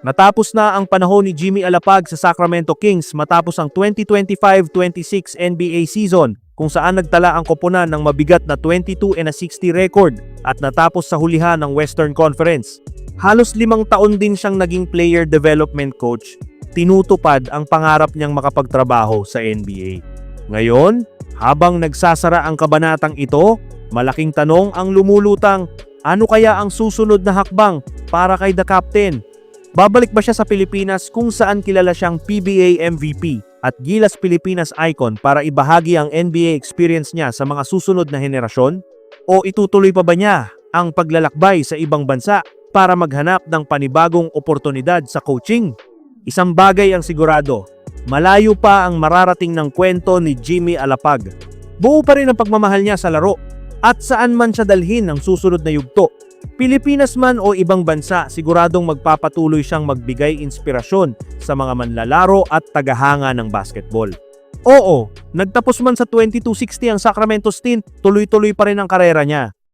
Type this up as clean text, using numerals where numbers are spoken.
Natapos na ang panahon ni Jimmy Alapag sa Sacramento Kings matapos ang 2025-26 NBA season kung saan nagtala ang koponan ng mabigat na 22-60 record at natapos sa hulihan ng Western Conference. Halos 5 taon din siyang naging player development coach, tinutupad ang pangarap niyang makapagtrabaho sa NBA. Ngayon, habang nagsasara ang kabanatang ito, malaking tanong ang lumulutang, ano kaya ang susunod na hakbang para kay The Captain? Babalik ba siya sa Pilipinas kung saan kilala siyang PBA MVP at Gilas Pilipinas icon para ibahagi ang NBA experience niya sa mga susunod na henerasyon? O itutuloy pa ba niya ang paglalakbay sa ibang bansa para maghanap ng panibagong oportunidad sa coaching? Isang bagay ang sigurado, malayo pa ang mararating ng kwento ni Jimmy Alapag. Buo pa rin ang pagmamahal niya sa laro at saan man siya dalhin ang susunod na yugto. Pilipinas man o ibang bansa, siguradong magpapatuloy siyang magbigay inspirasyon sa mga manlalaro at tagahanga ng basketball. Oo, nagtapos man sa 22-60 ang Sacramento stint, tuloy-tuloy pa rin ang karera niya.